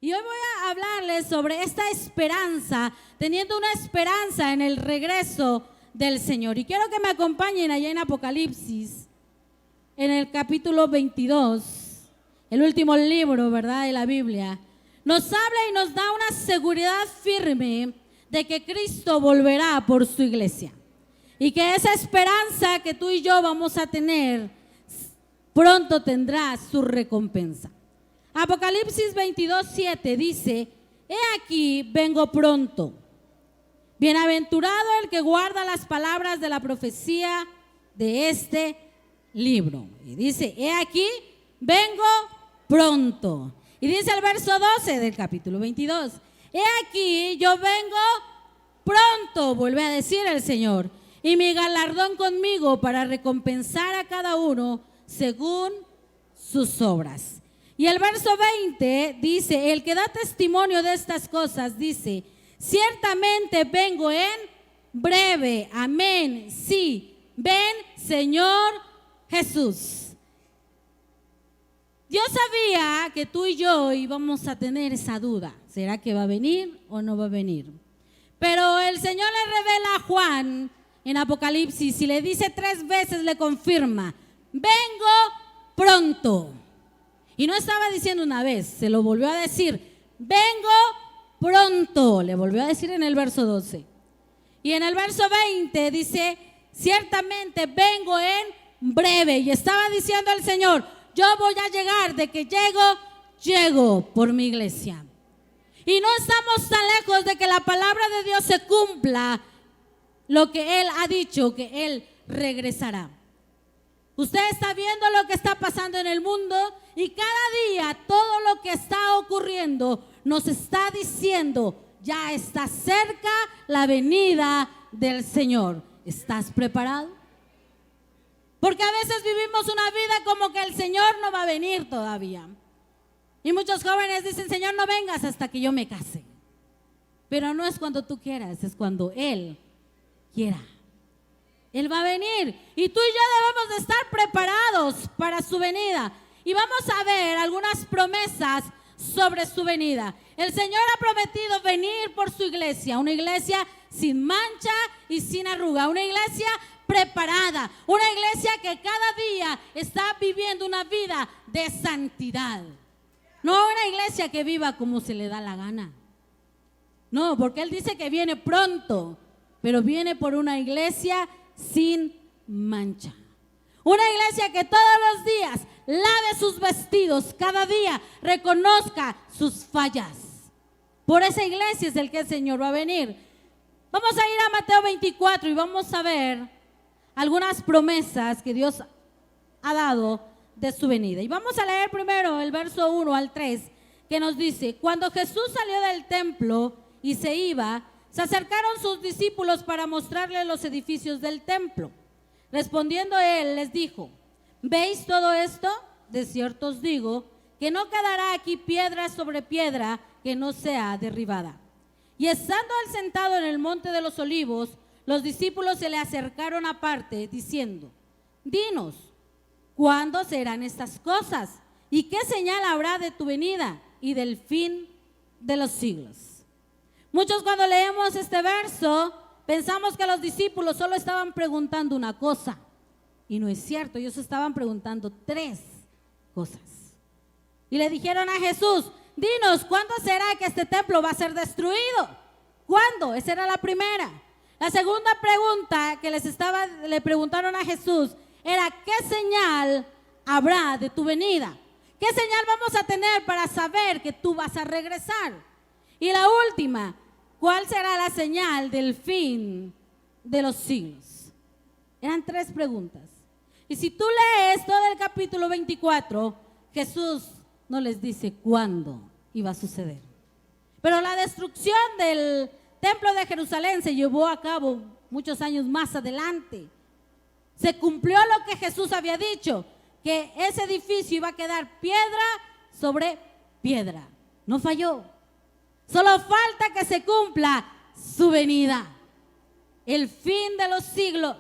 Y hoy voy a hablarles sobre esta esperanza, teniendo una esperanza en el regreso del Señor. Y quiero que me acompañen allá en Apocalipsis, en el capítulo 22, el último libro, ¿verdad?, de la Biblia. Nos habla y nos da una seguridad firme de que Cristo volverá por su iglesia. Y que esa esperanza que tú y yo vamos a tener, pronto tendrá su recompensa. Apocalipsis 22:7 dice: he aquí, vengo pronto. Bienaventurado el que guarda las palabras de la profecía de este libro. Y dice: he aquí, vengo pronto. Y dice el verso 12 del capítulo 22: he aquí, yo vengo pronto, vuelve a decir el Señor, y mi galardón conmigo para recompensar a cada uno según sus obras. Y el verso 20 dice: el que da testimonio de estas cosas dice: ciertamente vengo en breve. Amén. Sí, ven, Señor Jesús. Dios sabía que tú y yo íbamos a tener esa duda. ¿Será que va a venir o no va a venir? Pero el Señor le revela a Juan en Apocalipsis y le dice 3 veces, le confirma: vengo pronto. Y no estaba diciendo una vez, se lo volvió a decir: vengo pronto. Le volvió a decir en el verso 12. Y en el verso 20 dice: ciertamente vengo en breve. Y estaba diciendo el Señor: yo voy a llegar, de que llego por mi iglesia. Y no estamos tan lejos de que la palabra de Dios se cumpla, lo que Él ha dicho, que Él regresará. Usted está viendo lo que está pasando en el mundo y cada día todo lo que está ocurriendo nos está diciendo: ya está cerca la venida del Señor. ¿Estás preparado? Porque a veces vivimos una vida como que el Señor no va a venir todavía. Y muchos jóvenes dicen: Señor, no vengas hasta que yo me case. Pero no es cuando tú quieras, es cuando Él quiera. Él va a venir y tú y yo debemos de estar preparados para su venida. Y vamos a ver algunas promesas sobre su venida. El Señor ha prometido venir por su iglesia, una iglesia sin mancha y sin arruga, una iglesia preparada, una iglesia que cada día está viviendo una vida de santidad. No una iglesia que viva como se le da la gana. No, porque Él dice que viene pronto, pero viene por una iglesia sin mancha. Una iglesia que todos los días lave sus vestidos, cada día reconozca sus fallas. Por esa iglesia es el que el Señor va a venir. Vamos a ir a Mateo 24 y vamos a ver algunas promesas que Dios ha dado de su venida. Y vamos a leer primero el verso 1 al 3, que nos dice: cuando Jesús salió del templo y se iba, se acercaron sus discípulos para mostrarle los edificios del templo. Respondiendo Él, les dijo: ¿veis todo esto? De cierto os digo que no quedará aquí piedra sobre piedra que no sea derribada. Y estando Él sentado en el monte de los olivos, los discípulos se le acercaron aparte, diciendo: dinos, ¿cuándo serán estas cosas? ¿Y qué señal habrá de tu venida y del fin de los siglos? Muchos, cuando leemos este verso, pensamos que los discípulos solo estaban preguntando una cosa, y no es cierto. Ellos estaban preguntando 3 cosas. Y le dijeron a Jesús: dinos, ¿cuándo será que este templo va a ser destruido? ¿Cuándo? Esa era la primera. La segunda pregunta que le preguntaron a Jesús era: ¿qué señal habrá de tu venida? ¿Qué señal vamos a tener para saber que tú vas a regresar? Y la última: ¿cuál será la señal del fin de los siglos? Eran 3 preguntas. Y si tú lees todo el capítulo 24, Jesús no les dice cuándo iba a suceder. Pero la destrucción del templo de Jerusalén se llevó a cabo muchos años más adelante. Se cumplió lo que Jesús había dicho, que ese edificio iba a quedar piedra sobre piedra. No falló. Solo falta que se cumpla su venida, el fin de los siglos.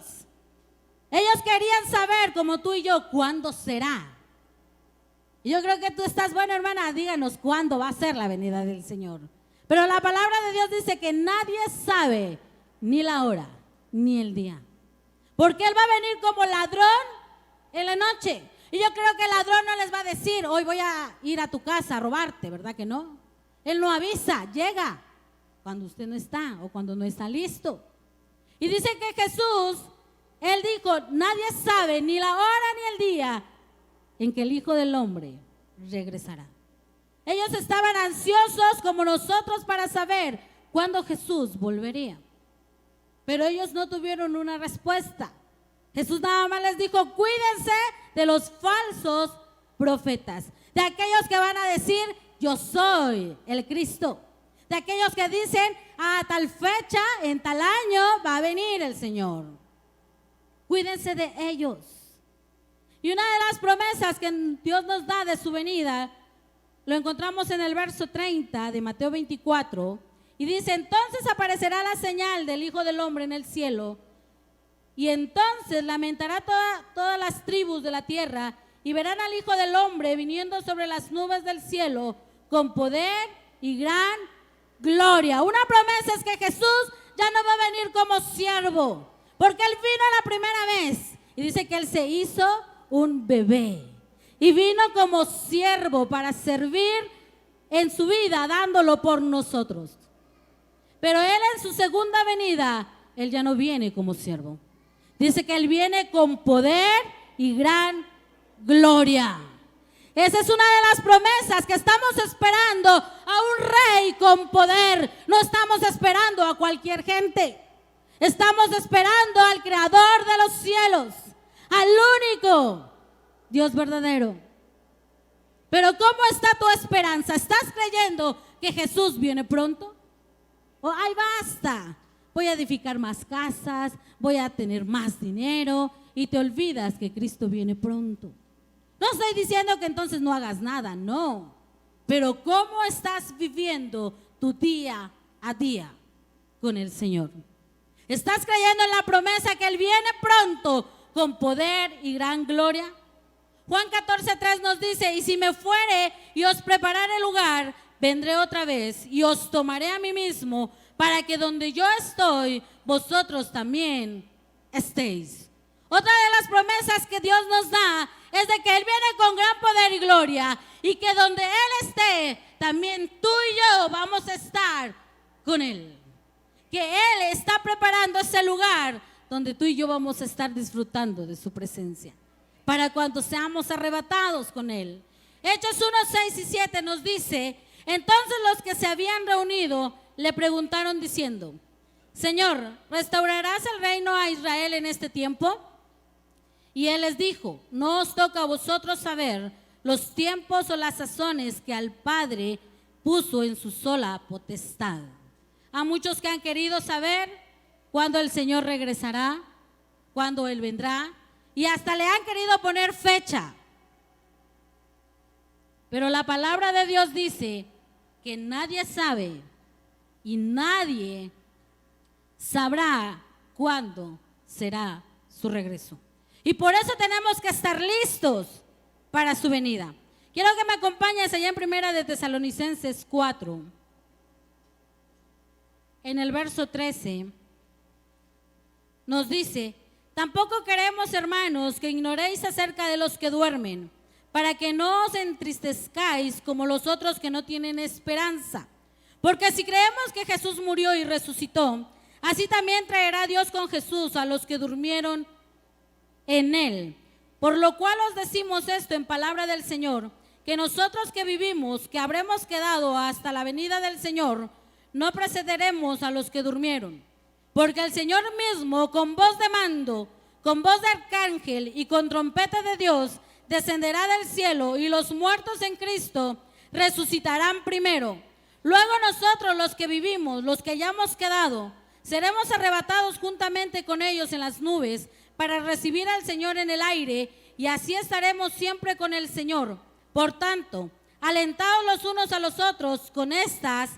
Ellos querían saber, como tú y yo, cuándo será. Y yo creo que tú estás, bueno, hermana, díganos cuándo va a ser la venida del Señor. Pero la palabra de Dios dice que nadie sabe ni la hora ni el día. Porque Él va a venir como ladrón en la noche. Y yo creo que el ladrón no les va a decir, hoy voy a ir a tu casa a robarte, ¿verdad que no? Él no avisa, llega cuando usted no está o cuando no está listo. Y dice que Jesús, Él dijo, nadie sabe ni la hora ni el día en que el Hijo del Hombre regresará. Ellos estaban ansiosos como nosotros para saber cuándo Jesús volvería. Pero ellos no tuvieron una respuesta. Jesús nada más les dijo, cuídense de los falsos profetas, de aquellos que van a decir, yo soy el Cristo, de aquellos que dicen, a tal fecha, en tal año, va a venir el Señor. Cuídense de ellos. Y una de las promesas que Dios nos da de su venida, lo encontramos en el verso 30 de Mateo 24, y dice, entonces aparecerá la señal del Hijo del Hombre en el cielo, y entonces lamentará todas las tribus de la tierra, y verán al Hijo del Hombre viniendo sobre las nubes del cielo, con poder y gran gloria. Una promesa es que Jesús ya no va a venir como siervo, porque Él vino la primera vez, y dice que Él se hizo un bebé, y vino como siervo para servir en su vida, dándolo por nosotros. Pero Él en su segunda venida, Él ya no viene como siervo. Dice que Él viene con poder y gran gloria. Esa es una de las promesas que estamos esperando, a un rey con poder. No estamos esperando a cualquier gente. Estamos esperando al Creador de los cielos, al único Dios verdadero. Pero ¿cómo está tu esperanza? ¿Estás creyendo que Jesús viene pronto? O ay, basta, voy a edificar más casas, voy a tener más dinero, y te olvidas que Cristo viene pronto. No estoy diciendo que entonces no hagas nada, no. Pero ¿cómo estás viviendo tu día a día con el Señor? ¿Estás creyendo en la promesa que Él viene pronto con poder y gran gloria? Juan 14:3 nos dice, y si me fuere y os preparare lugar, vendré otra vez y os tomaré a mí mismo, para que donde yo estoy, vosotros también estéis. Otra de las promesas que Dios nos da es de que Él viene con gran poder y gloria, y que donde Él esté, también tú y yo vamos a estar con Él. Que Él está preparando ese lugar donde tú y yo vamos a estar disfrutando de su presencia, para cuando seamos arrebatados con Él. Hechos 1:6-7 nos dice, entonces los que se habían reunido le preguntaron diciendo, Señor, ¿restaurarás el reino a Israel en este tiempo? Y Él les dijo, no os toca a vosotros saber los tiempos o las sazones que al Padre puso en su sola potestad. A muchos que han querido saber cuándo el Señor regresará, cuándo Él vendrá, y hasta le han querido poner fecha. Pero la palabra de Dios dice que nadie sabe y nadie sabrá cuándo será su regreso. Y por eso tenemos que estar listos para su venida. Quiero que me acompañes allá en Primera de Tesalonicenses 4, en el verso 13, nos dice, tampoco queremos, hermanos, que ignoréis acerca de los que duermen, para que no os entristezcáis como los otros que no tienen esperanza. Porque si creemos que Jesús murió y resucitó, así también traerá Dios con Jesús a los que durmieron en Él. Por lo cual os decimos esto en palabra del Señor, que nosotros que vivimos, que habremos quedado hasta la venida del Señor, no precederemos a los que durmieron. Porque el Señor mismo, con voz de mando, con voz de arcángel y con trompeta de Dios, descenderá del cielo, y los muertos en Cristo resucitarán primero. Luego nosotros, los que vivimos, los que hayamos quedado, seremos arrebatados juntamente con ellos en las nubes para recibir al Señor en el aire, y así estaremos siempre con el Señor. Por tanto, alentaos los unos a los otros con estas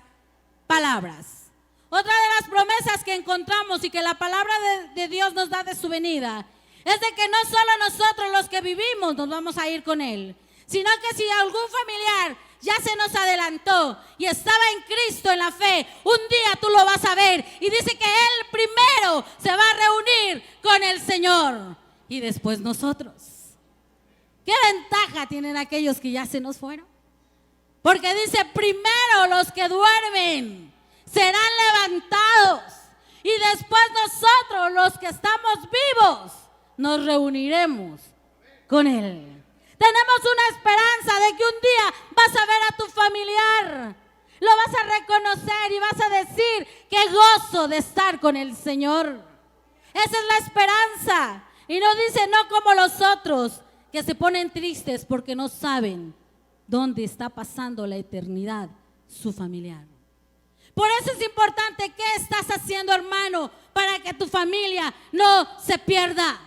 palabras. Otra de las promesas que encontramos y que la palabra de Dios nos da de su venida es de que no solo nosotros los que vivimos nos vamos a ir con Él, sino que si algún familiar ya se nos adelantó y estaba en Cristo en la fe, un día tú lo vas a ver y dice que Él primero se va a reunir con el Señor y después nosotros. ¿Qué ventaja tienen aquellos que ya se nos fueron? Porque dice, primero los que duermen serán levantados y después nosotros, los que estamos vivos, nos reuniremos con Él. Tenemos una esperanza de que un día vas a ver a tu familiar, lo vas a reconocer y vas a decir, qué gozo de estar con el Señor. Esa es la esperanza. Y no dice, no como los otros, que se ponen tristes porque no saben dónde está pasando la eternidad su familiar. Por eso es importante, ¿qué estás haciendo, hermano, para que tu familia no se pierda?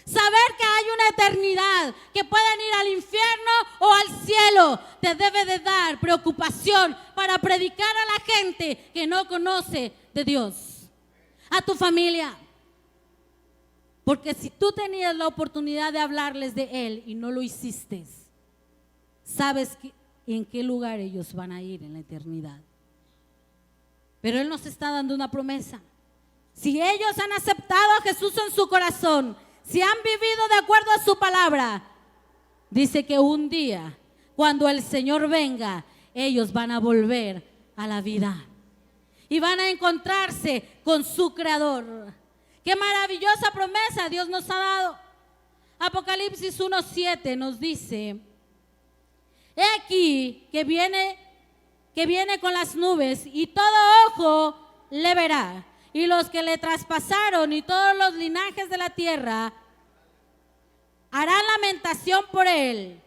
Saber que hay una eternidad, que pueden ir al infierno o al cielo, te debe de dar preocupación para predicar a la gente que no conoce de Dios, a tu familia. Porque si tú tenías la oportunidad de hablarles de Él y no lo hiciste, sabes en qué lugar ellos van a ir en la eternidad. Pero Él nos está dando una promesa. Si ellos han aceptado a Jesús en su corazón, si han vivido de acuerdo a su palabra, dice que un día, cuando el Señor venga, ellos van a volver a la vida y van a encontrarse con su Creador. Qué maravillosa promesa Dios nos ha dado. Apocalipsis 1:7 nos dice, he aquí que viene con las nubes y todo ojo le verá, y los que le traspasaron y todos los linajes de la tierra harán lamentación por él.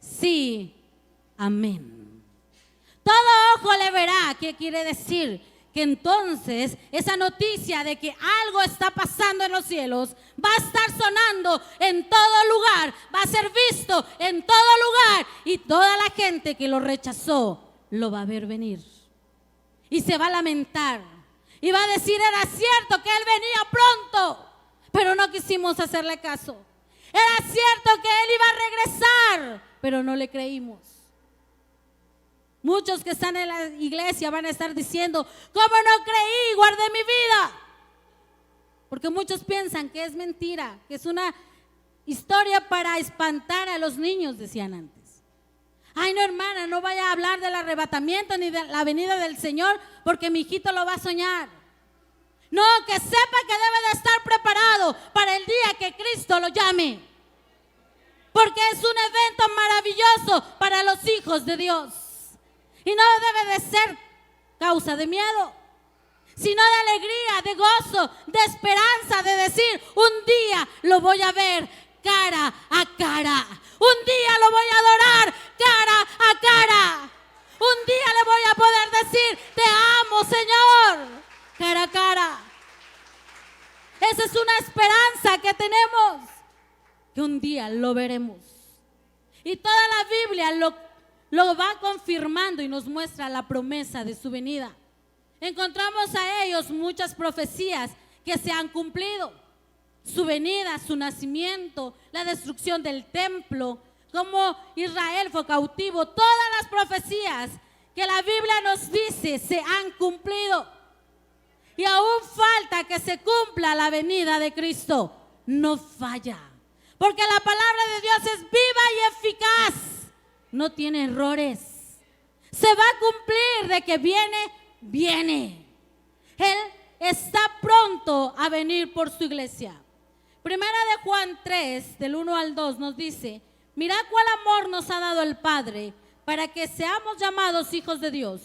Sí, amén. Todo ojo le verá. ¿Qué quiere decir? Que entonces esa noticia de que algo está pasando en los cielos va a estar sonando en todo lugar, va a ser visto en todo lugar, y toda la gente que lo rechazó lo va a ver venir y se va a lamentar y va a decir, era cierto que Él venía pronto, pero no quisimos hacerle caso. Era cierto que Él iba a regresar, pero no le creímos. Muchos que están en la iglesia van a estar diciendo, ¿cómo no creí? Guardé mi vida. Porque muchos piensan que es mentira, que es una historia para espantar a los niños, decían antes. Ay, no, hermana, no vaya a hablar del arrebatamiento ni de la venida del Señor, porque mi hijito lo va a soñar. No, que sepa que debe de estar preparado para el día que Cristo lo llame. Porque es un evento maravilloso para los hijos de Dios. Y no debe de ser causa de miedo, sino de alegría, de gozo, de esperanza, de decir, un día lo voy a ver cara a cara. Un día lo voy a adorar cara a cara. Un día le voy a poder decir, te amo, Señor, cara a cara. Esa es una esperanza que tenemos, que un día lo veremos. Y toda la Biblia lo va confirmando y nos muestra la promesa de su venida. Encontramos a ellos muchas profecías que se han cumplido. Su venida, su nacimiento, la destrucción del templo, cómo Israel fue cautivo, todas las profecías que la Biblia nos dice se han cumplido. Y aún falta que se cumpla la venida de Cristo. No falla, porque la palabra de Dios es viva y eficaz. No tiene errores. Se va a cumplir de que viene. Él está pronto a venir por su iglesia. Primera de Juan 3, del 1 al 2 nos dice, mirad cuál amor nos ha dado el Padre para que seamos llamados hijos de Dios.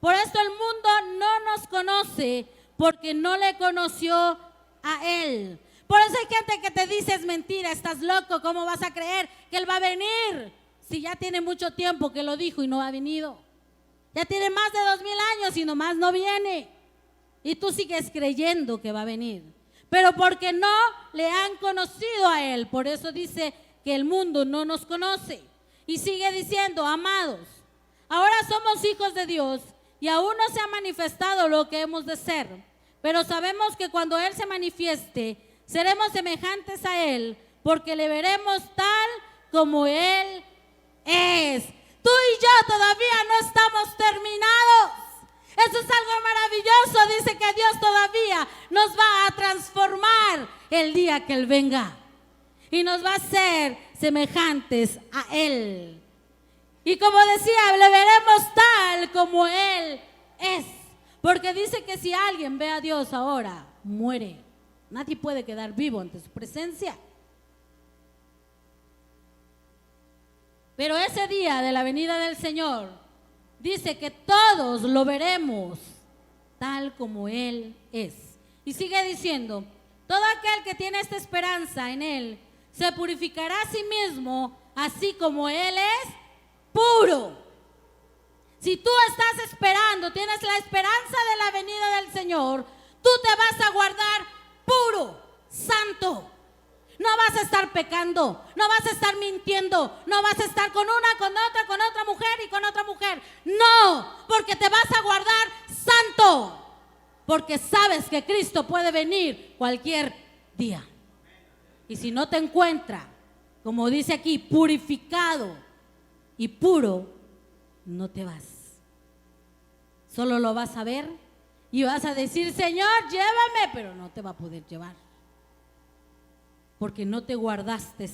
Por esto el mundo no nos conoce porque no le conoció a Él. Por eso hay gente que te dice, es mentira, estás loco, ¿cómo vas a creer que Él va a venir? Si ya tiene mucho tiempo que lo dijo y no ha venido. Ya tiene más de 2000 años y nomás no viene. Y tú sigues creyendo que va a venir. Pero porque no le han conocido a Él. Por eso dice que el mundo no nos conoce. Y sigue diciendo, amados, ahora somos hijos de Dios y aún no se ha manifestado lo que hemos de ser. Pero sabemos que cuando Él se manifieste, seremos semejantes a Él, porque le veremos tal como Él es. Tú y yo todavía no estamos terminados. Eso es algo maravilloso. Dice que Dios todavía nos va a transformar el día que Él venga. Y nos va a hacer semejantes a Él. Y como decía, le veremos tal como Él es. Porque dice que si alguien ve a Dios ahora, muere. Nadie puede quedar vivo ante su presencia. Pero ese día de la venida del Señor, dice que todos lo veremos tal como Él es. Y sigue diciendo, todo aquel que tiene esta esperanza en Él, se purificará a sí mismo, así como Él es puro. Si tú estás esperando, tienes la esperanza de la venida del Señor, tú te vas a guardar puro, santo. No vas a estar pecando, no vas a estar mintiendo, no vas a estar con una, con otra mujer y con otra mujer. No, porque te vas a guardar santo, porque sabes que Cristo puede venir cualquier día. Y si no te encuentra, como dice aquí, purificado y puro, no te vas. Solo lo vas a ver y vas a decir, Señor, llévame, pero no te va a poder llevar. Porque no te guardaste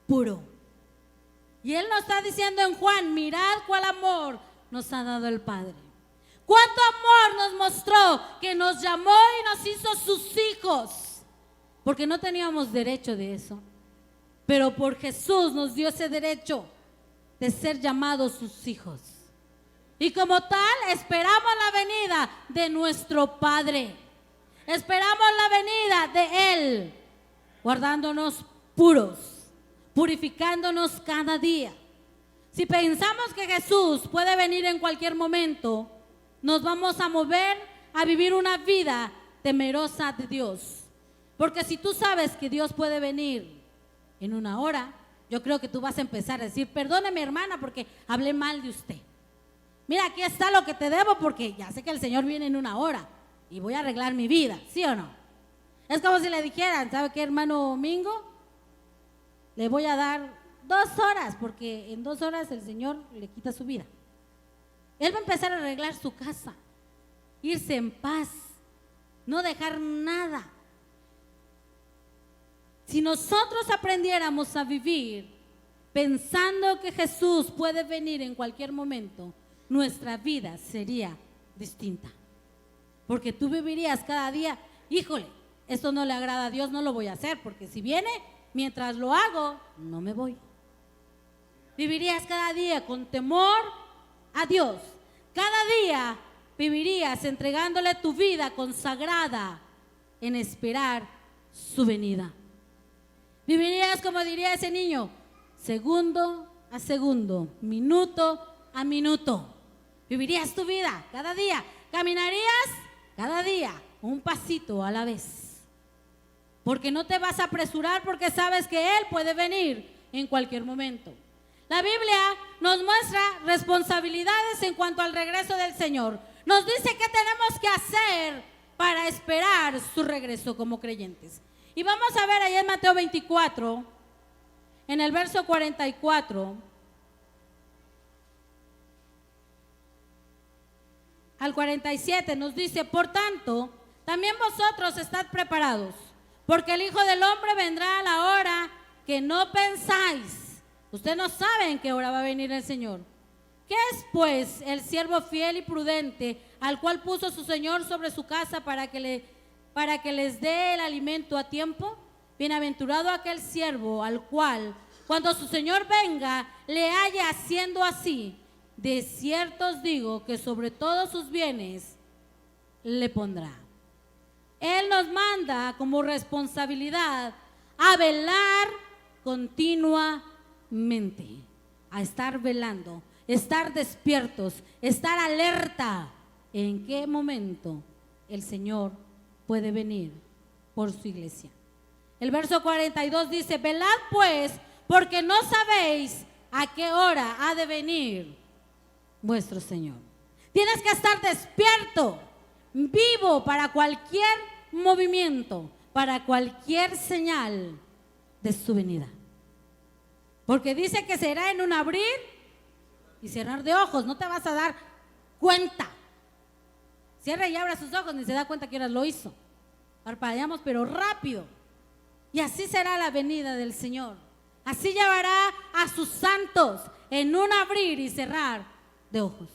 puro. Y Él nos está diciendo en Juan, mirad cuál amor nos ha dado el Padre. Cuánto amor nos mostró, que nos llamó y nos hizo sus hijos. Porque no teníamos derecho de eso. Pero por Jesús nos dio ese derecho de ser llamados sus hijos. Y como tal, esperamos la venida de nuestro Padre. Esperamos la venida de Él, guardándonos puros, purificándonos cada día. Si pensamos que Jesús puede venir en cualquier momento, nos vamos a mover a vivir una vida temerosa de Dios. Porque si tú sabes que Dios puede venir en una hora, yo creo que tú vas a empezar a decir, perdóneme hermana porque hablé mal de usted. Mira, aquí está lo que te debo porque ya sé que el Señor viene en una hora y voy a arreglar mi vida, ¿sí o no? Es como si le dijeran, ¿sabe qué, hermano Mingo? Le voy a dar 2 horas porque en 2 horas el Señor le quita su vida. Él va a empezar a arreglar su casa, irse en paz, no dejar nada. Si nosotros aprendiéramos a vivir pensando que Jesús puede venir en cualquier momento, nuestra vida sería distinta. Porque tú vivirías cada día, híjole, esto no le agrada a Dios, no lo voy a hacer, porque si viene, mientras lo hago, no me voy. Vivirías cada día con temor a Dios. Cada día vivirías entregándole tu vida consagrada en esperar su venida. Vivirías, como diría ese niño, segundo a segundo, minuto a minuto. Vivirías tu vida cada día. Caminarías cada día un pasito a la vez. Porque no te vas a apresurar porque sabes que Él puede venir en cualquier momento. La Biblia nos muestra responsabilidades en cuanto al regreso del Señor. Nos dice qué tenemos que hacer para esperar su regreso como creyentes. Y vamos a ver ahí en Mateo 24, en el verso 44 al 47, nos dice, por tanto, también vosotros estad preparados, porque el Hijo del Hombre vendrá a la hora que no pensáis. Ustedes no saben en qué hora va a venir el Señor. ¿Qué es pues el siervo fiel y prudente al cual puso su Señor sobre su casa para que les dé el alimento a tiempo? Bienaventurado aquel siervo al cual, cuando su Señor venga, le haya haciendo así. De cierto os digo que sobre todos sus bienes le pondrá. Él nos manda como responsabilidad a velar continuamente, a estar velando, estar despiertos, estar alerta en qué momento el Señor puede venir por su iglesia. El verso 42 dice, velad pues, porque no sabéis a qué hora ha de venir vuestro Señor. Tienes que estar despierto, vivo para cualquier movimiento, para cualquier señal de su venida. Porque dice que será en un abrir y cerrar de ojos, no te vas a dar cuenta. Cierra y abra sus ojos, ni se da cuenta que horas lo hizo. Parpadeamos, pero rápido. Y así será la venida del Señor. Así llevará a sus santos en un abrir y cerrar de ojos.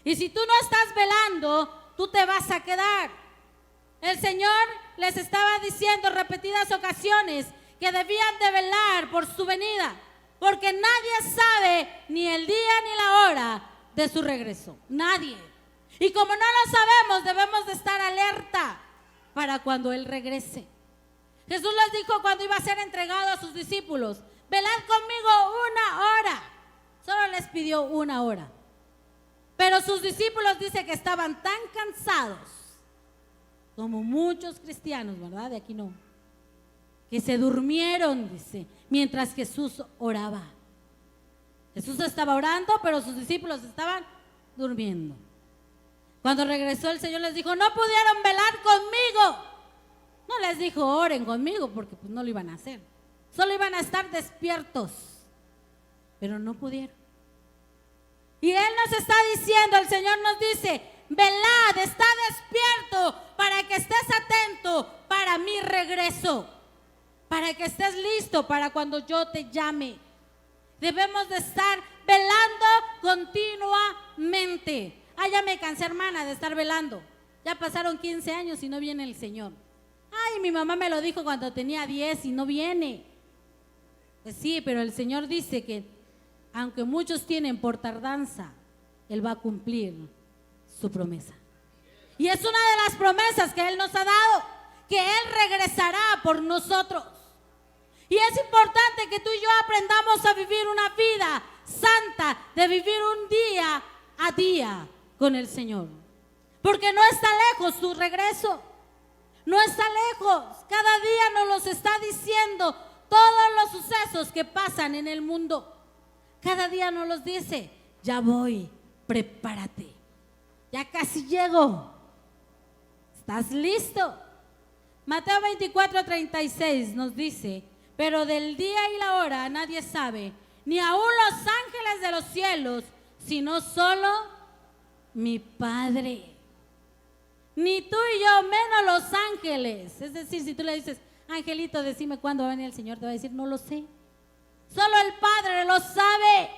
Y si tú no estás velando, tú te vas a quedar. El Señor les estaba diciendo repetidas ocasiones que debían de velar por su venida, porque nadie sabe ni el día ni la hora de su regreso. Nadie. Y como no lo sabemos, debemos de estar alerta para cuando Él regrese. Jesús les dijo cuando iba a ser entregado a sus discípulos: velad conmigo 1 hora. Solo les pidió 1 hora. Pero sus discípulos dice que estaban tan cansados, como muchos cristianos, ¿verdad? De aquí no. Que se durmieron, dice, mientras Jesús oraba. Jesús estaba orando, pero sus discípulos estaban durmiendo. Cuando regresó el Señor les dijo: no pudieron velar conmigo. No les dijo: oren conmigo, porque pues no lo iban a hacer. Solo iban a estar despiertos, pero no pudieron. Y Él nos está diciendo, el Señor nos dice: velad, está despierto para que estés atento para mi regreso, para que estés listo para cuando yo te llame. Debemos de estar velando continuamente. Ya me cansé, hermana, de estar velando. Ya pasaron 15 años y no viene el Señor. Ay, mi mamá me lo dijo cuando tenía 10 y no viene. Pues sí, pero el Señor dice que aunque muchos tienen por tardanza, Él va a cumplir su promesa. Y es una de las promesas que Él nos ha dado, que Él regresará por nosotros. Y es importante que tú y yo aprendamos a vivir una vida santa, de vivir un día a día con el Señor. Porque no está lejos su regreso, no está lejos. Cada día nos los está diciendo todos los sucesos que pasan en el mundo. Cada día nos los dice: ya voy, prepárate, ya casi llego, ¿estás listo? Mateo 24:36 nos dice: pero del día y la hora nadie sabe, ni aun los ángeles de los cielos, sino solo mi Padre. Ni tú y yo, menos los ángeles. Es decir, si tú le dices: angelito, decime cuándo va a venir el Señor, te va a decir: no lo sé. Solo el Padre lo sabe.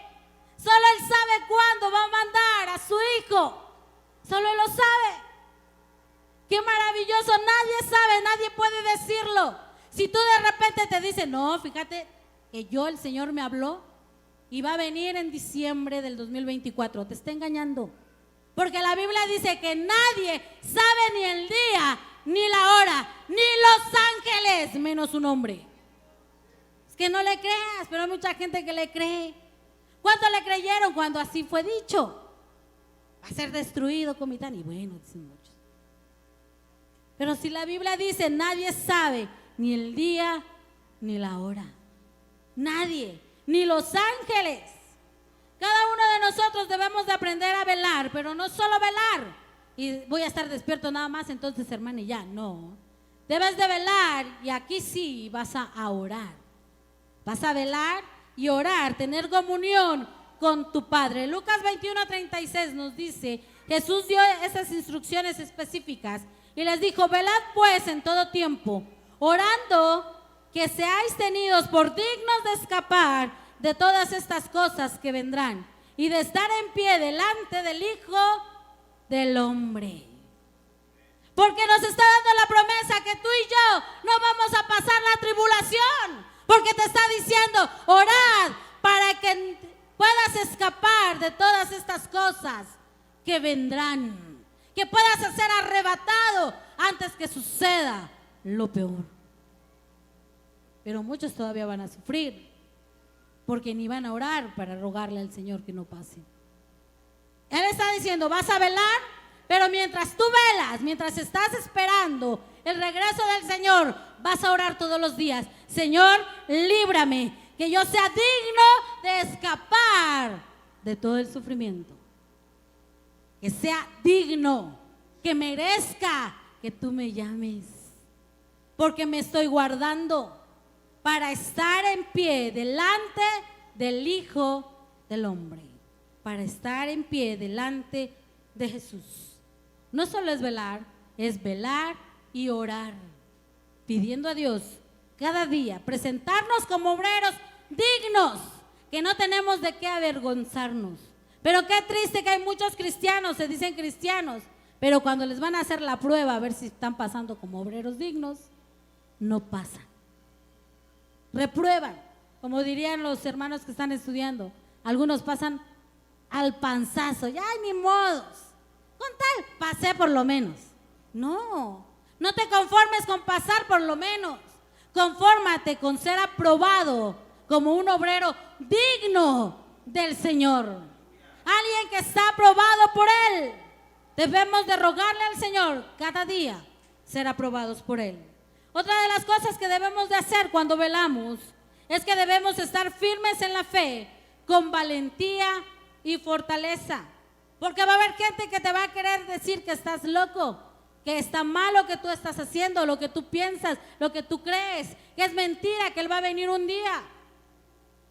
Solo Él sabe cuándo va a mandar a su Hijo. Solo Él lo sabe. Qué maravilloso. Nadie sabe, nadie puede decirlo. Si tú de repente te dices: no, fíjate que el Señor me habló y va a venir en diciembre del 2024, te está engañando. Porque la Biblia dice que nadie sabe ni el día, ni la hora, ni los ángeles, menos un hombre. Es que no le creas, pero hay mucha gente que le cree. ¿Cuántos le creyeron cuando así fue dicho? Va a ser destruido Comitán. Y bueno, dicen muchos. Pero si la Biblia dice: nadie sabe ni el día ni la hora, nadie, ni los ángeles. Cada uno de nosotros debemos de aprender a velar, pero no solo velar y voy a estar despierto nada más, entonces, hermana, y ya, no. Debes de velar, y aquí sí vas a orar. Vas a velar y orar, tener comunión con tu Padre. Lucas 21:36 nos dice: Jesús dio esas instrucciones específicas y les dijo: velad pues en todo tiempo, orando que seáis tenidos por dignos de escapar de todas estas cosas que vendrán y de estar en pie delante del Hijo del Hombre. Porque nos está dando la promesa que tú y yo no vamos a pasar la tribulación, porque te está diciendo: orad para que puedas escapar de todas estas cosas que vendrán, que puedas ser arrebatado antes que suceda lo peor. Pero muchos todavía van a sufrir, porque ni van a orar para rogarle al Señor que no pase. Él está diciendo: vas a velar, pero mientras tú velas, mientras estás esperando el regreso del Señor, vas a orar todos los días: Señor, líbrame, que yo sea digno de escapar de todo el sufrimiento, que sea digno, que merezca que tú me llames, porque me estoy guardando. para estar en pie delante del Hijo del Hombre, para estar en pie delante de Jesús. No solo es velar y orar, pidiendo a Dios cada día, presentarnos como obreros dignos, que no tenemos de qué avergonzarnos. Pero qué triste que hay muchos cristianos, se dicen cristianos, pero cuando les van a hacer la prueba a ver si están pasando como obreros dignos, no pasan. Reprueban, como dirían los hermanos que están estudiando. Algunos pasan al panzazo, ya ni modos. Con tal, pasé por lo menos. No te conformes con pasar por lo menos. Confórmate con ser aprobado como un obrero digno del Señor. Alguien que está aprobado por Él. Debemos de rogarle al Señor cada día ser aprobados por Él. Otra de las cosas que debemos de hacer cuando velamos es que debemos estar firmes en la fe, con valentía y fortaleza. Porque va a haber gente que te va a querer decir que estás loco, que está mal lo que tú estás haciendo, lo que tú piensas, lo que tú crees, que es mentira, que Él va a venir un día.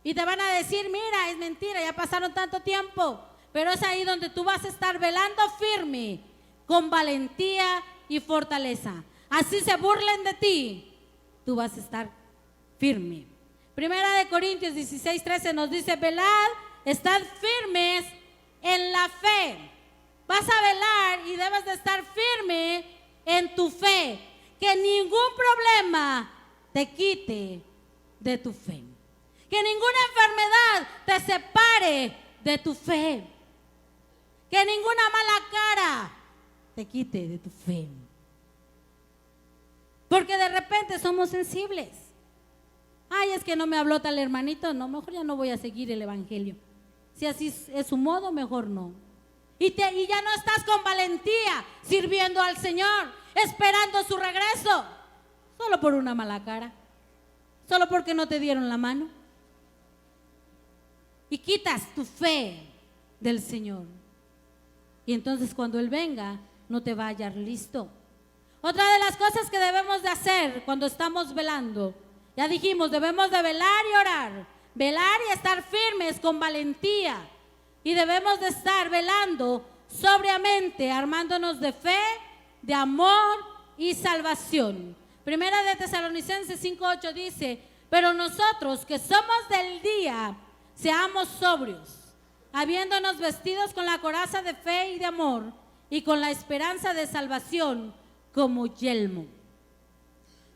Y te van a decir, mira, es mentira, ya pasaron tanto tiempo. Pero es ahí donde tú vas a estar velando firme, con valentía y fortaleza. Así se burlen de ti, tú vas a estar firme. Primera de Corintios 16:13 nos dice, velad, estad firmes en la fe. Vas a velar y debes de estar firme en tu fe. Que ningún problema te quite de tu fe. Que ninguna enfermedad te separe de tu fe. Que ninguna mala cara te quite de tu fe. Porque de repente somos sensibles. Ay, es que no me habló tal hermanito, no, mejor ya no voy a seguir el evangelio. Si así es su modo, mejor no. Y ya no estás con valentía sirviendo al Señor, esperando su regreso, solo por una mala cara, solo porque no te dieron la mano. Y quitas tu fe del Señor. Y entonces cuando Él venga, no te va a hallar listo. Otra de las cosas que debemos de hacer cuando estamos velando, ya dijimos, debemos de velar y orar, velar y estar firmes con valentía. Y debemos de estar velando sobriamente, armándonos de fe, de amor y salvación. Primera de Tesalonicenses 5:8 dice, pero nosotros que somos del día, seamos sobrios, habiéndonos vestidos con la coraza de fe y de amor, y con la esperanza de salvación como yelmo.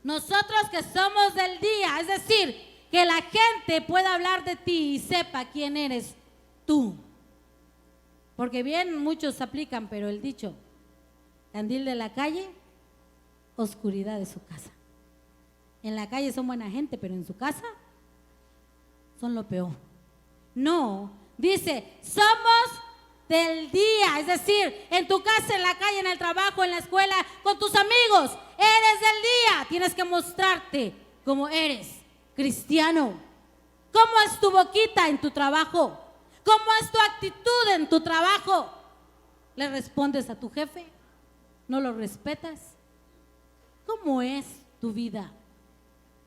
Nosotros que somos del día, es decir, que la gente pueda hablar de ti y sepa quién eres tú. Porque bien muchos aplican, pero el dicho, candil de la calle, oscuridad de su casa. En la calle son buena gente, pero en su casa son lo peor. No, dice, somos del día, es decir, en tu casa, en la calle, en el trabajo, en la escuela, con tus amigos, eres del día. Tienes que mostrarte como eres cristiano. ¿Cómo es tu boquita en tu trabajo? ¿Cómo es tu actitud en tu trabajo? ¿Le respondes a tu jefe? ¿No lo respetas? ¿Cómo es tu vida?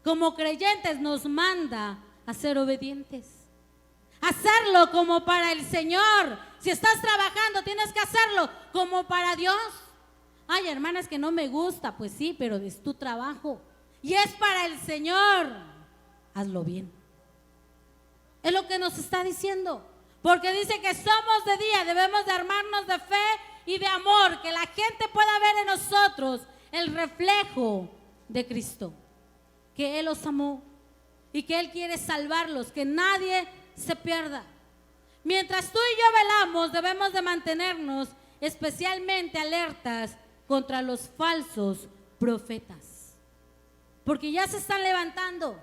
Como creyentes nos manda a ser obedientes. Hacerlo como para el Señor. Si estás trabajando, tienes que hacerlo como para Dios. Ay, hermanas, que no me gusta. Pues sí, pero es tu trabajo y es para el Señor. Hazlo bien. Es lo que nos está diciendo. Porque dice que somos de día, debemos de armarnos de fe y de amor, que la gente pueda ver en nosotros el reflejo de Cristo, que Él los amó y que Él quiere salvarlos, que nadie se pierda. Mientras tú y yo velamos, debemos de mantenernos especialmente alertas contra los falsos profetas, porque ya se están levantando,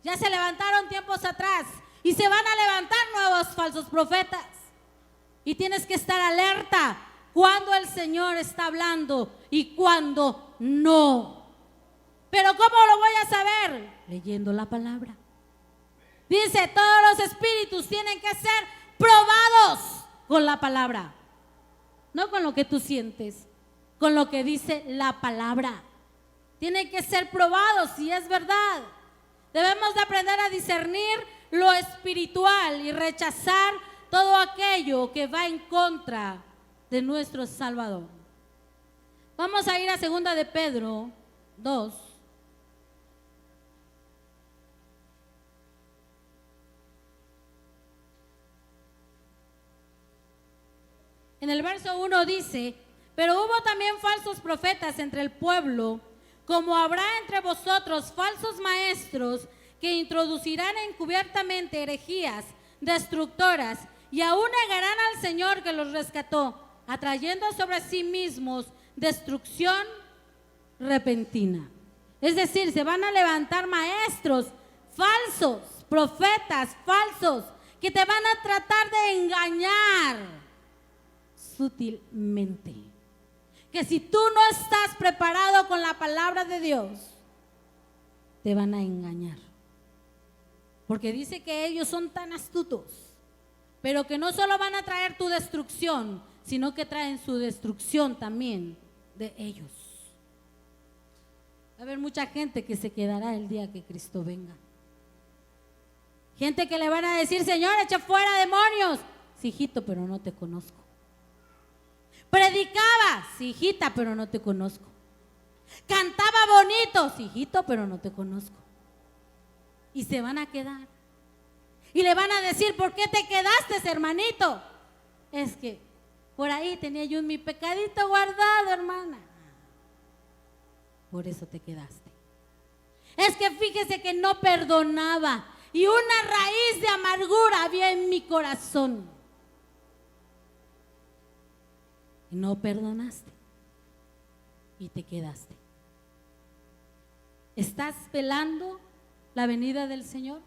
ya se levantaron tiempos atrás y se van a levantar nuevos falsos profetas. Y tienes que estar alerta cuando el Señor está hablando y cuando no. Pero ¿cómo lo voy a saber? Leyendo la palabra. Dice, todos los espíritus tienen que ser probados con la palabra. No con lo que tú sientes, con lo que dice la palabra. Tienen que ser probados si es verdad. Debemos de aprender a discernir lo espiritual y rechazar todo aquello que va en contra de nuestro Salvador. Vamos a ir a 2 de Pedro 2. En el verso 1 dice: pero hubo también falsos profetas entre el pueblo, como habrá entre vosotros falsos maestros que introducirán encubiertamente herejías destructoras y aún negarán al Señor que los rescató, atrayendo sobre sí mismos destrucción repentina. Es decir, se van a levantar maestros falsos, profetas falsos, que te van a tratar de engañar sutilmente. Que si tú no estás preparado con la palabra de Dios, te van a engañar. Porque dice que ellos son tan astutos, pero que no solo van a traer tu destrucción, sino que traen su destrucción también de ellos. Va a haber mucha gente que se quedará el día que Cristo venga. Gente que le van a decir: Señor, echa fuera demonios. Sí, hijito, pero no te conozco. Predicaba, sí, hijita, pero no te conozco. Cantaba bonito, sí, hijito, pero no te conozco. Y se van a quedar. Y le van a decir: ¿por qué te quedaste, hermanito? Es que por ahí tenía yo mi pecadito guardado, hermana. Por eso te quedaste. Es que fíjese que no perdonaba y una raíz de amargura había en mi corazón. Y no perdonaste y te quedaste. ¿Estás velando la venida del Señor?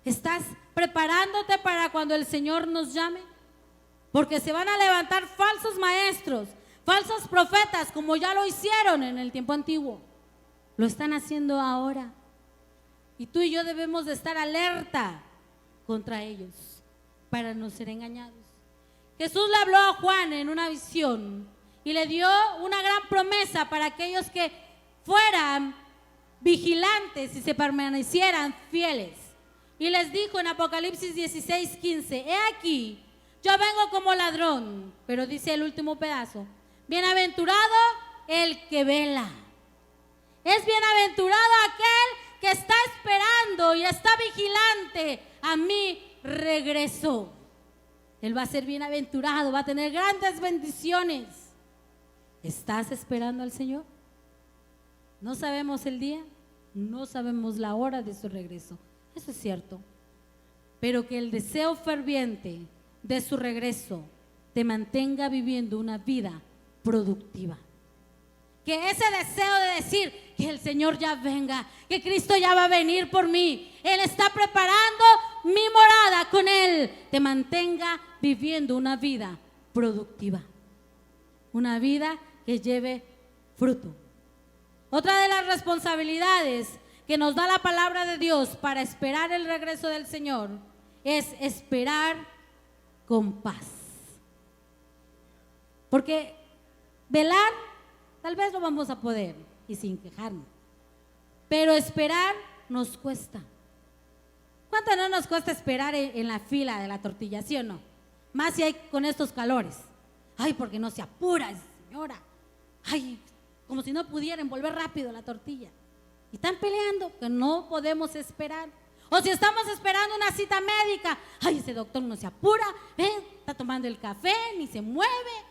¿Estás preparándote para cuando el Señor nos llame? Porque se van a levantar falsos maestros, falsos profetas, como ya lo hicieron en el tiempo antiguo. Lo están haciendo ahora. Y tú y yo debemos de estar alerta contra ellos para no ser engañados. Jesús le habló a Juan en una visión y le dio una gran promesa para aquellos que fueran vigilantes y se permanecieran fieles. Y les dijo en Apocalipsis 16:15: he aquí, yo vengo como ladrón. Pero dice el último pedazo: bienaventurado el que vela. Es bienaventurado aquel que está esperando y está vigilante a mi regreso. Él va a ser bienaventurado, va a tener grandes bendiciones. ¿Estás esperando al Señor? No sabemos el día, no sabemos la hora de su regreso. Eso es cierto. Pero que el deseo ferviente de su regreso te mantenga viviendo una vida productiva. Que ese deseo de decir que el Señor ya venga, que Cristo ya va a venir por mí, Él está preparando mi morada con Él, te mantenga viviendo una vida productiva, una vida que lleve fruto. Otra de las responsabilidades que nos da la palabra de Dios para esperar el regreso del Señor es esperar con paz. Porque velar tal vez lo vamos a poder y sin quejarnos, pero esperar nos cuesta. ¿Cuánto no nos cuesta esperar en la fila de la tortilla, sí o no? Más si hay con estos calores. Ay, porque no se apura, señora. Ay, como si no pudieran envolver rápido la tortilla. Y están peleando que no podemos esperar. O si estamos esperando una cita médica: ay, ese doctor no se apura, ven, está tomando el café, ni se mueve.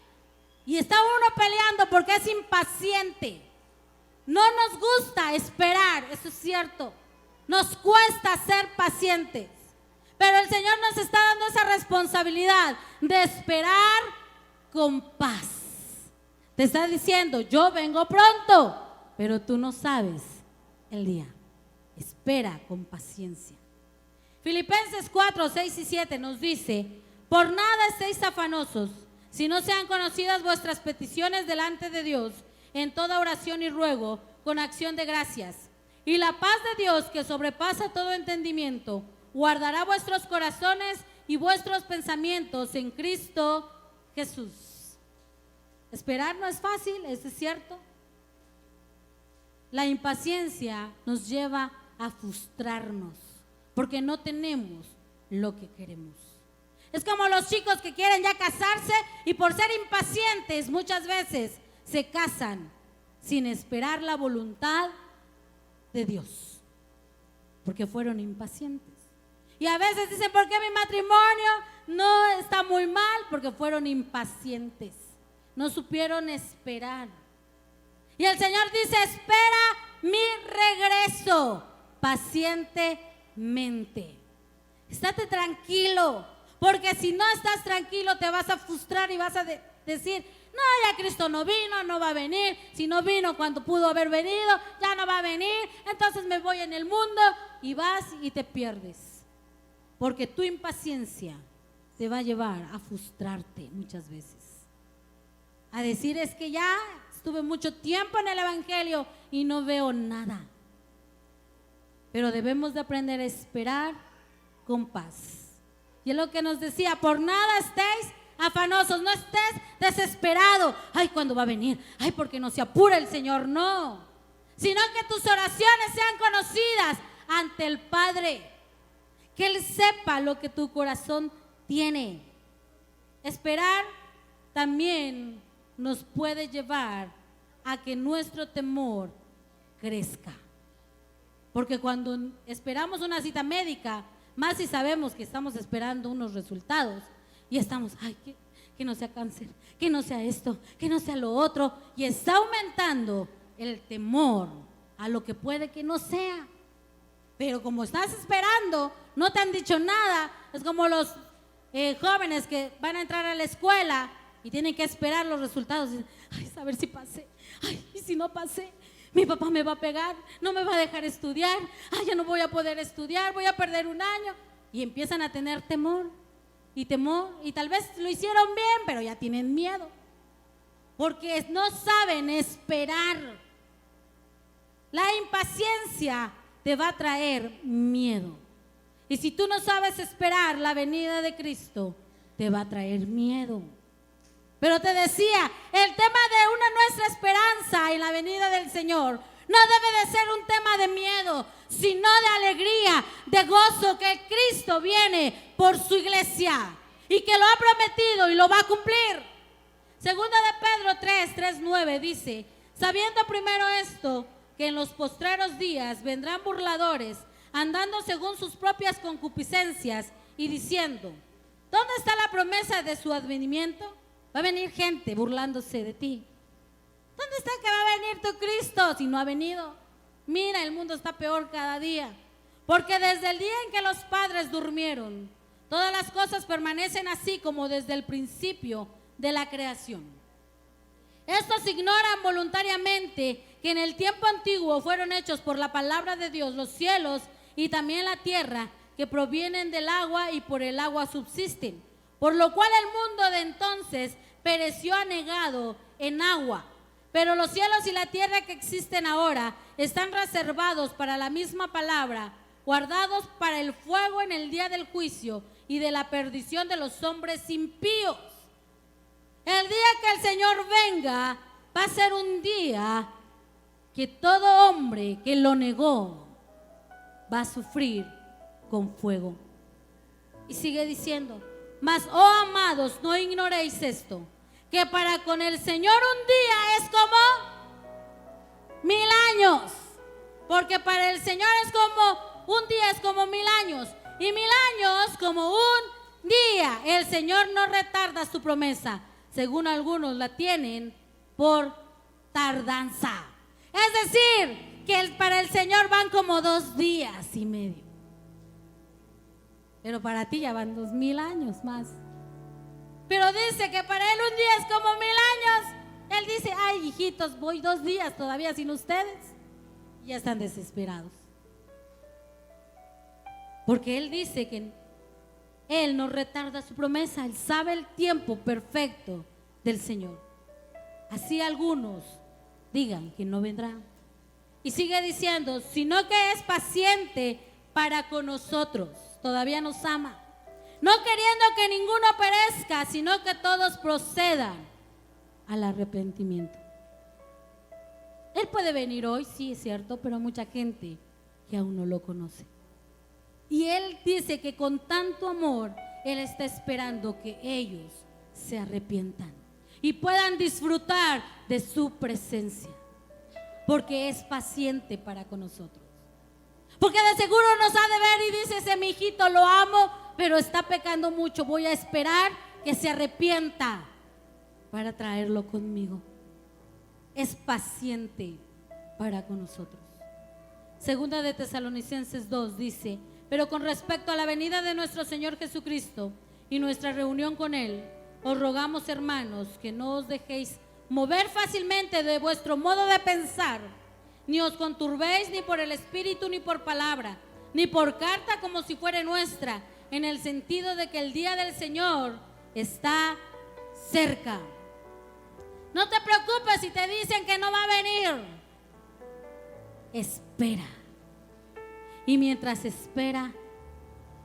Y está uno peleando porque es impaciente. No nos gusta esperar, eso es cierto. Nos cuesta ser pacientes. Pero el Señor nos está dando esa responsabilidad de esperar con paz. Te está diciendo: yo vengo pronto, pero tú no sabes el día. Espera con paciencia. Filipenses 4, 6 y 7 nos dice: por nada estéis afanosos, si no sean conocidas vuestras peticiones delante de Dios, en toda oración y ruego, con acción de gracias. Y la paz de Dios, que sobrepasa todo entendimiento, guardará vuestros corazones y vuestros pensamientos en Cristo Jesús. Esperar no es fácil, eso es cierto. La impaciencia nos lleva a frustrarnos porque no tenemos lo que queremos. Es como los chicos que quieren ya casarse y por ser impacientes muchas veces se casan sin esperar la voluntad de Dios, porque fueron impacientes. Y a veces dicen, ¿por qué mi matrimonio no está muy mal? Porque fueron impacientes, no supieron esperar. Y el Señor dice, espera mi regreso pacientemente. Estate tranquilo, porque si no estás tranquilo te vas a frustrar y vas a decir, no, ya Cristo no vino, no va a venir. Si no vino cuando pudo haber venido, ya no va a venir. Entonces me voy en el mundo y vas y te pierdes. Porque tu impaciencia te va a llevar a frustrarte muchas veces. A decir, es que ya estuve mucho tiempo en el Evangelio y no veo nada. Pero debemos de aprender a esperar con paz. Y es lo que nos decía, por nada estéis afanosos, no estés desesperado. Ay, ¿cuándo va a venir? Ay, porque no se apura el Señor, no. Sino que tus oraciones sean conocidas ante el Padre. Que Él sepa lo que tu corazón tiene. Esperar también nos puede llevar a que nuestro temor crezca. Porque cuando esperamos una cita médica, más si sabemos que estamos esperando unos resultados y estamos, ay, que no sea cáncer, que no sea esto, que no sea lo otro, y está aumentando el temor a lo que puede que no sea. Pero como estás esperando, no te han dicho nada. Es como los jóvenes que van a entrar a la escuela y tienen que esperar los resultados. Ay, a ver si pasé. Ay, y si no pasé, mi papá me va a pegar, no me va a dejar estudiar. Ay, ya no voy a poder estudiar, voy a perder un año. Y empiezan a tener temor y tal vez lo hicieron bien, pero ya tienen miedo. Porque no saben esperar. La impaciencia te va a traer miedo. Y si tú no sabes esperar la venida de Cristo, te va a traer miedo. Pero te decía, el tema de nuestra esperanza en la venida del Señor no debe de ser un tema de miedo, sino de alegría, de gozo, que Cristo viene por su iglesia y que lo ha prometido y lo va a cumplir. Segunda de Pedro 3:9 dice, sabiendo primero esto, que en los postreros días vendrán burladores, andando según sus propias concupiscencias y diciendo, ¿dónde está la promesa de su advenimiento? Va a venir gente burlándose de ti. ¿Dónde está que va a venir tu Cristo si no ha venido? Mira, el mundo está peor cada día. Porque desde el día en que los padres durmieron, todas las cosas permanecen así como desde el principio de la creación. Estos ignoran voluntariamente que en el tiempo antiguo fueron hechos por la palabra de Dios los cielos y también la tierra, que provienen del agua y por el agua subsisten, por lo cual el mundo de entonces pereció anegado en agua. Pero los cielos y la tierra que existen ahora están reservados para la misma palabra, guardados para el fuego en el día del juicio y de la perdición de los hombres impíos. El día que el Señor venga va a ser un día que todo hombre que lo negó va a sufrir con fuego. Y sigue diciendo, mas, oh amados, no ignoréis esto, que para con el Señor un día es como 1000 años, porque para el Señor es como un día es como 1000 años, y 1000 años como un día. El Señor no retarda su promesa, según algunos la tienen por tardanza. Es decir, que para el Señor van como 2 días y medio, pero para ti ya van 2000 años más. Pero dice que para Él un día es como 1000 años. Él dice, ay hijitos, voy 2 días todavía sin ustedes. Y ya están desesperados. Porque Él dice que Él no retarda su promesa. Él sabe el tiempo perfecto del Señor. Así algunos digan que no vendrá. Y sigue diciendo, sino que es paciente para con nosotros. Todavía nos ama, no queriendo que ninguno perezca, sino que todos procedan al arrepentimiento. Él puede venir hoy, sí es cierto, pero mucha gente que aún no lo conoce. Y Él dice que con tanto amor Él está esperando que ellos se arrepientan y puedan disfrutar de su presencia, porque es paciente para con nosotros. Porque de seguro nos ha de ver y dice: ese mi hijito lo amo, pero está pecando mucho, voy a esperar que se arrepienta para traerlo conmigo. Es paciente para con nosotros. Segunda de Tesalonicenses 2 dice: pero con respecto a la venida de nuestro Señor Jesucristo y nuestra reunión con Él, os rogamos, hermanos, que no os dejéis mover fácilmente de vuestro modo de pensar, ni os conturbéis ni por el espíritu ni por palabra, ni por carta como si fuera nuestra, en el sentido de que el día del Señor está cerca. No te preocupes si te dicen que no va a venir. Espera. Y mientras espera,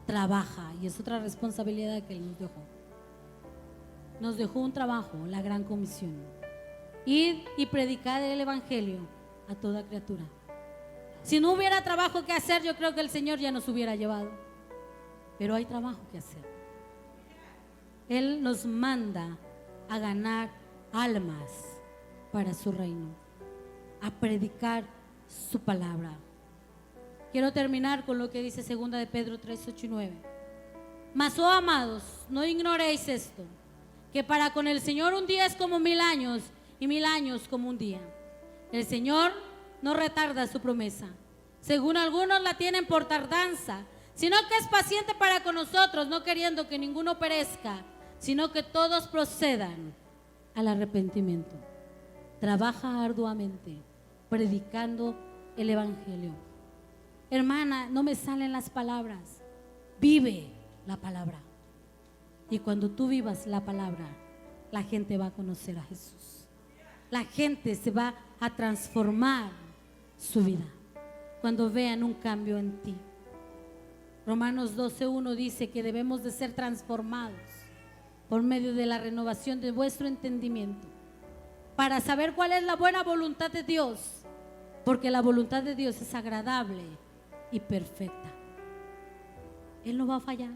trabaja. Y es otra responsabilidad que Él nos dejó. Nos dejó un trabajo, la gran comisión: ir y predicar el evangelio a toda criatura. Si no hubiera trabajo que hacer, yo creo que el Señor ya nos hubiera llevado. Pero hay trabajo que hacer. Él nos manda a ganar almas para su reino, a predicar su palabra. Quiero terminar con lo que dice 2 de Pedro 3, 8 y 9. Mas, oh amados, no ignoréis esto, que para con el Señor un día es como 1000 años, y 1000 años como un día. El Señor no retarda su promesa, según algunos la tienen por tardanza, sino que es paciente para con nosotros, no queriendo que ninguno perezca, sino que todos procedan al arrepentimiento. Trabaja arduamente predicando el evangelio. Hermana, no me salen las palabras. Vive la palabra. Y cuando tú vivas la palabra, la gente va a conocer a Jesús. La gente se va a transformar su vida cuando vean un cambio en ti. Romanos 12:1 dice que debemos de ser transformados por medio de la renovación de vuestro entendimiento, para saber cuál es la buena voluntad de Dios, porque la voluntad de Dios es agradable y perfecta. Él no va a fallar.